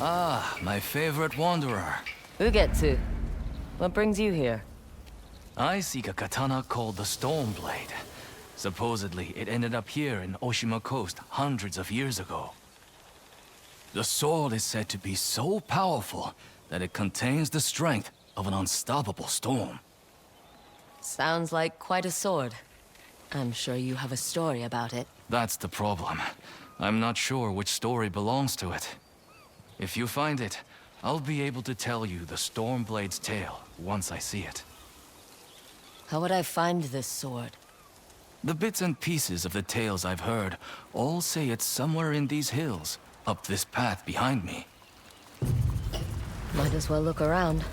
Ah, my favorite wanderer. Ugetsu, what brings you here? I seek a katana called the Stormblade. Supposedly, it ended up here in Oshima Coast hundreds of years ago. The sword is said to be so powerful that it contains the strength of an unstoppable storm. Sounds like quite a sword. I'm sure you have a story about it. That's the problem. I'm not sure which story belongs to it. If you find it, I'll be able to tell you the Stormblade's tale once I see it. How would I find this sword? The bits and pieces of the tales I've heard all say it's somewhere in these hills, up this path behind me. Might as well look around.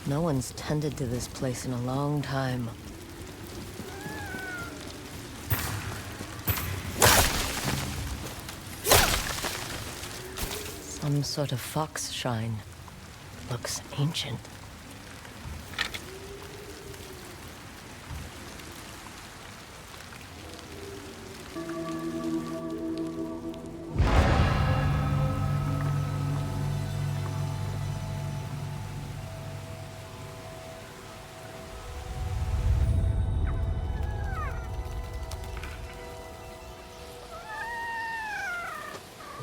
No one's tended to this place in a long time. Some sort of fox shrine. Looks ancient.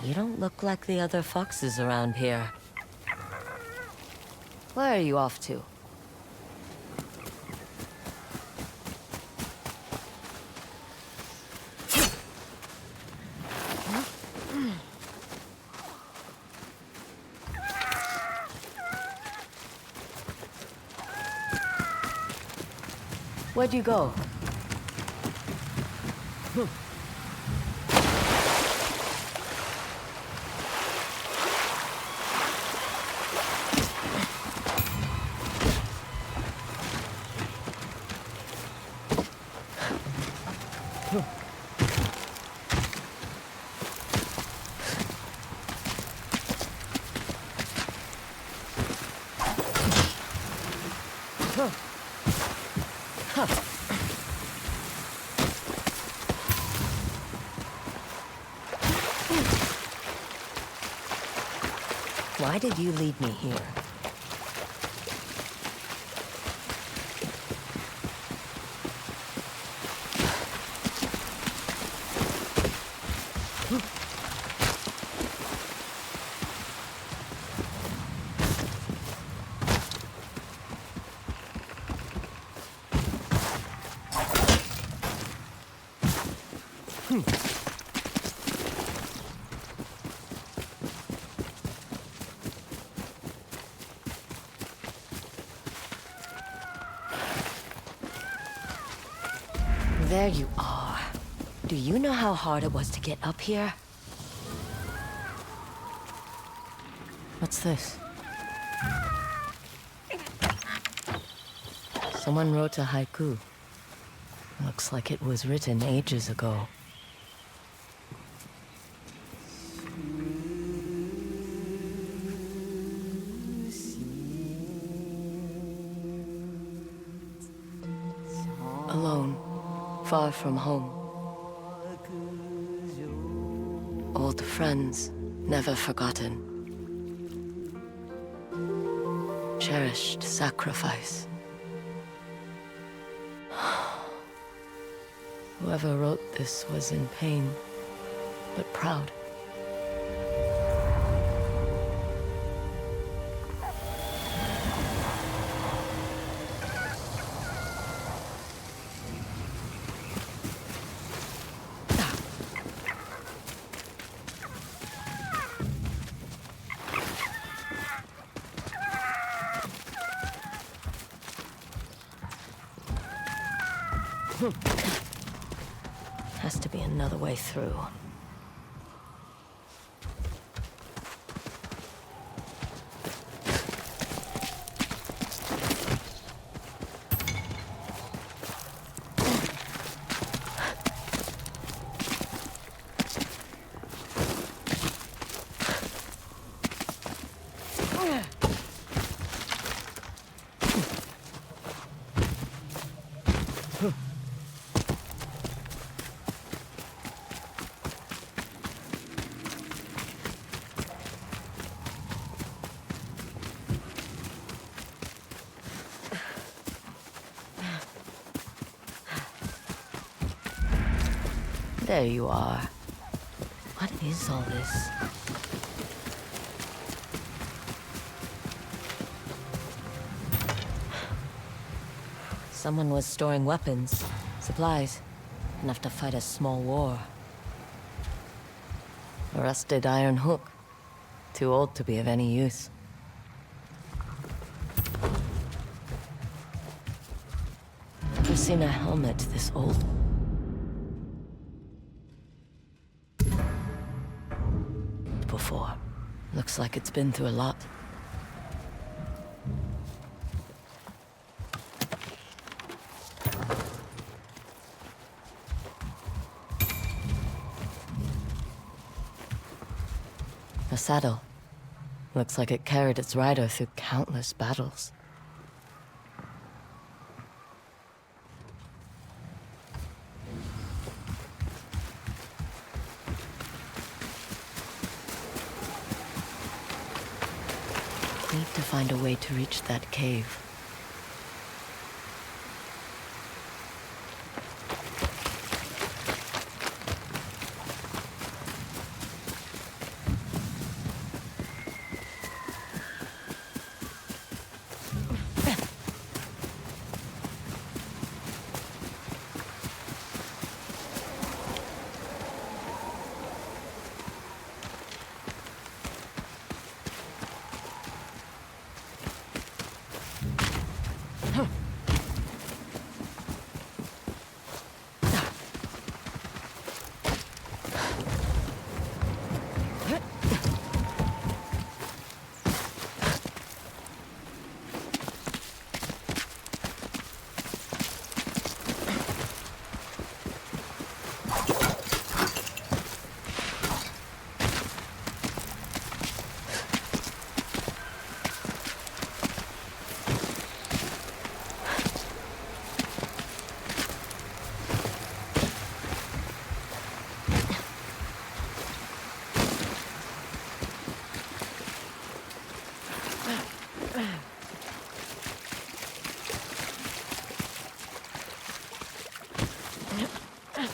You don't look like the other foxes around here. Where are you off to? Where'd you go? Why did you lead me here? There you are. Do you know how hard it was to get up here? What's this? Someone wrote a haiku. Looks like it was written ages ago. Alone. Far from home. Old friends, never forgotten. Cherished sacrifice. Whoever wrote this was in pain, but proud. Has to be another way through. There you are. What is all this? Someone was storing weapons, supplies, enough to fight a small war. A rusted iron hook. Too old to be of any use. Never seen a helmet this old. Before. Looks like it's been through a lot. A saddle. Looks like it carried its rider through countless battles. Need to find a way to reach that cave.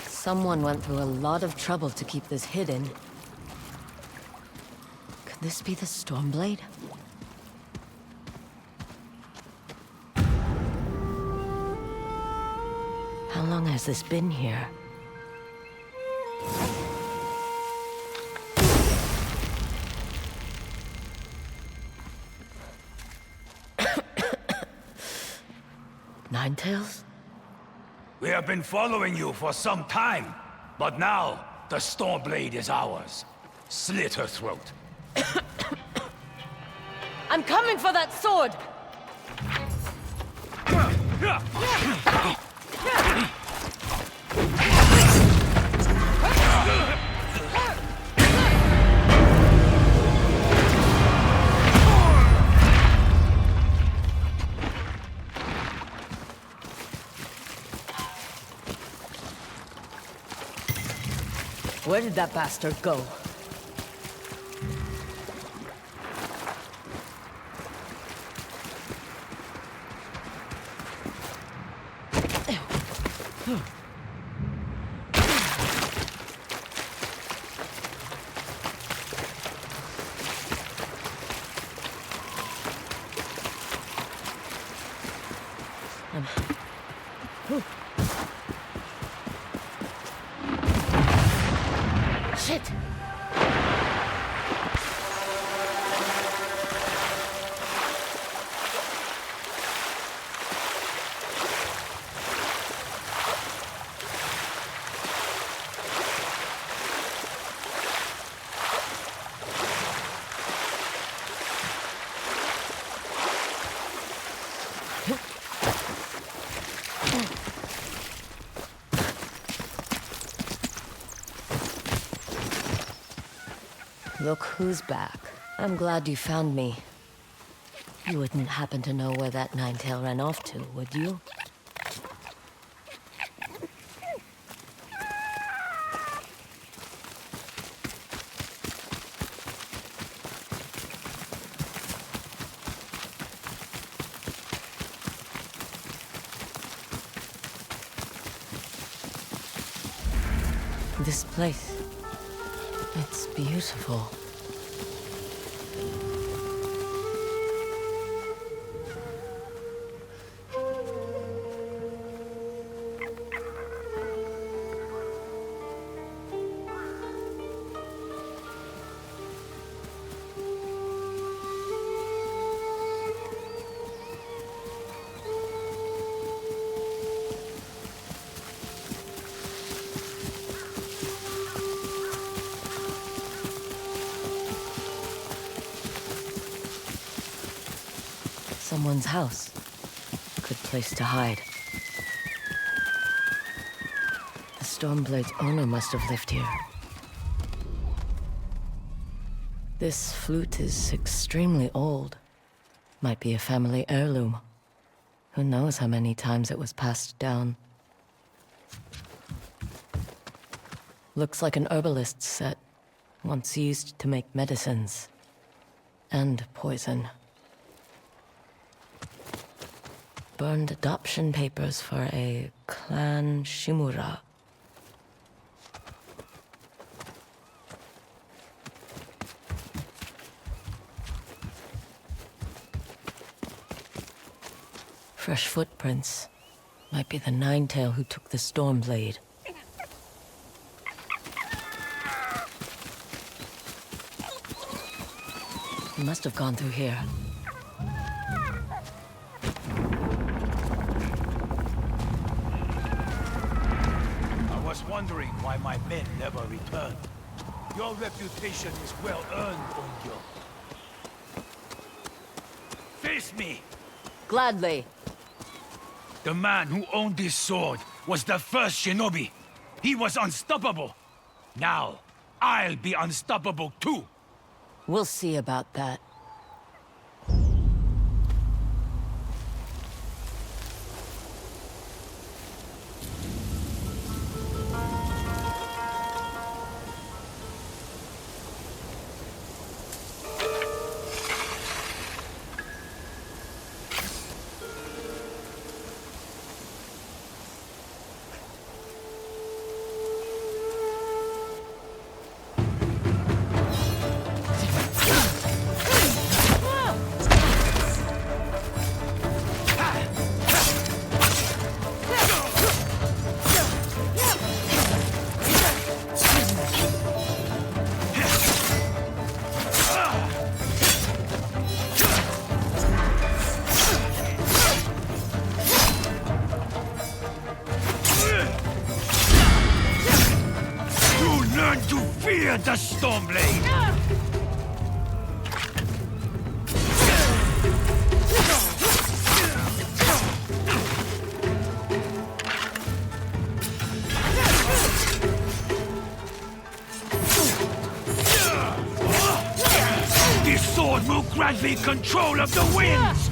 Someone went through a lot of trouble to keep this hidden. Could this be the Stormblade? How long has this been here? Ninetales? We have been following you for some time, but now the Stormblade is ours. Slit her throat. I'm coming for that sword! Where did that bastard go? Shit! Look who's back. I'm glad you found me. You wouldn't happen to know where that Ninetail ran off to, would you? this place. It's beautiful. Someone's house. Good place to hide. The Stormblade's owner must have lived here. This flute is extremely old. Might be a family heirloom. Who knows how many times it was passed down. Looks like an herbalist's set, once used to make medicines. And poison. Burned adoption papers for a clan Shimura. Fresh footprints. Might be the Ninetail who took the Stormblade. He must have gone through here. I was wondering why my men never returned. Your reputation is well earned, Ongyo. Face me! Gladly. The man who owned this sword was the first shinobi. He was unstoppable. Now, I'll be unstoppable too. We'll see about that. The Stormblade! This sword will grant me control of the winds!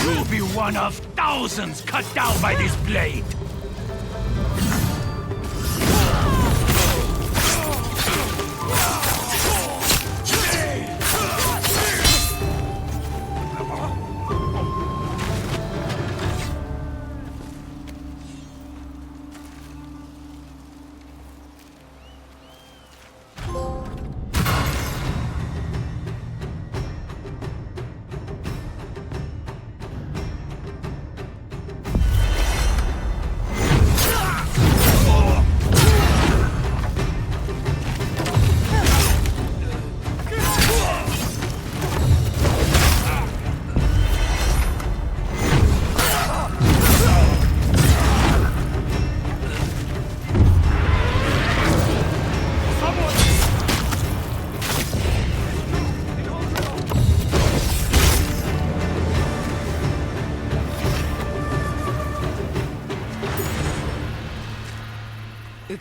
You'll be one of thousands cut down by this blade!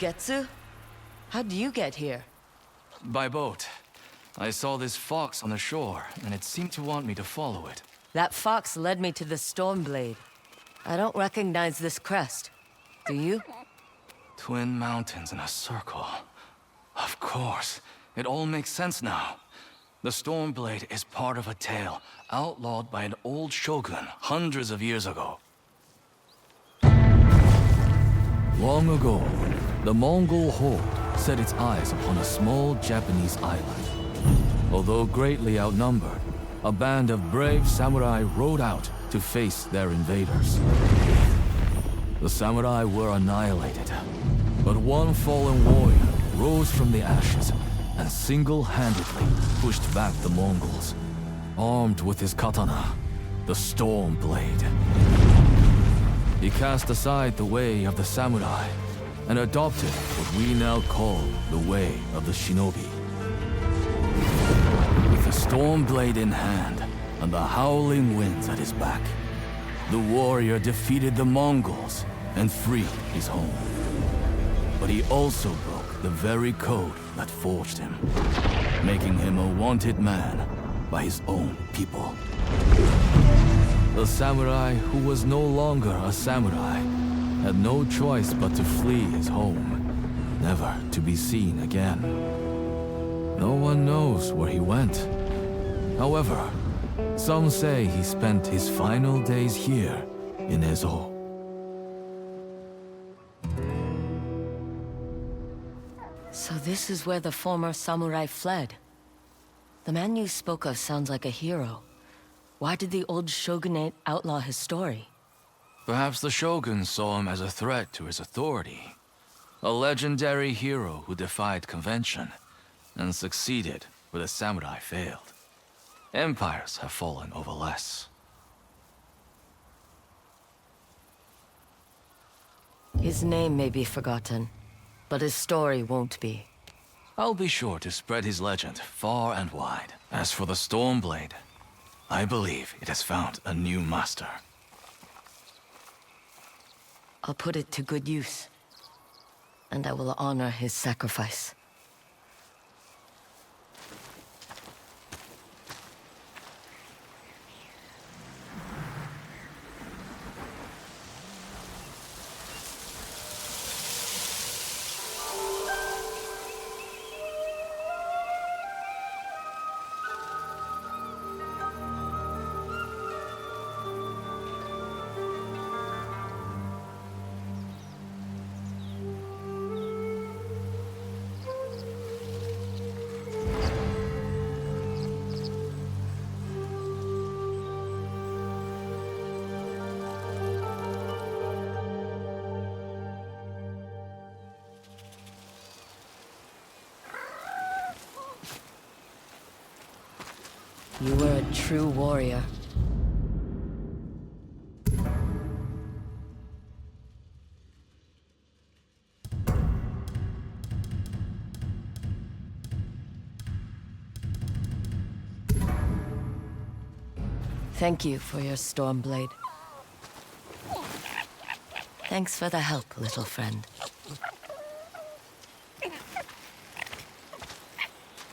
Ugetsu? How'd you get here? By boat. I saw this fox on the shore, and it seemed to want me to follow it. That fox led me to the Stormblade. I don't recognize this crest. Do you? Twin mountains in a circle. Of course. It all makes sense now. The Stormblade is part of a tale outlawed by an old shogun hundreds of years ago. Long ago, the Mongol horde set its eyes upon a small Japanese island. Although greatly outnumbered, a band of brave samurai rode out to face their invaders. The samurai were annihilated, but one fallen warrior rose from the ashes and single-handedly pushed back the Mongols, armed with his katana, the Stormblade. He cast aside the way of the samurai and adopted what we now call the way of the shinobi. With the Stormblade in hand and the howling winds at his back, the warrior defeated the Mongols and freed his home. But he also broke the very code that forged him, making him a wanted man by his own people. The samurai who was no longer a samurai had no choice but to flee his home, never to be seen again. No one knows where he went. However, some say he spent his final days here in Ezo. So this is where the former samurai fled. The man you spoke of sounds like a hero. Why did the old shogunate outlaw his story? Perhaps the shogun saw him as a threat to his authority. A legendary hero who defied convention and succeeded where the samurai failed. Empires have fallen over less. His name may be forgotten, but his story won't be. I'll be sure to spread his legend far and wide. As for the Stormblade, I believe it has found a new master. I'll put it to good use, and I will honor his sacrifice. You were a true warrior. Thank you for your Stormblade. Thanks for the help, little friend.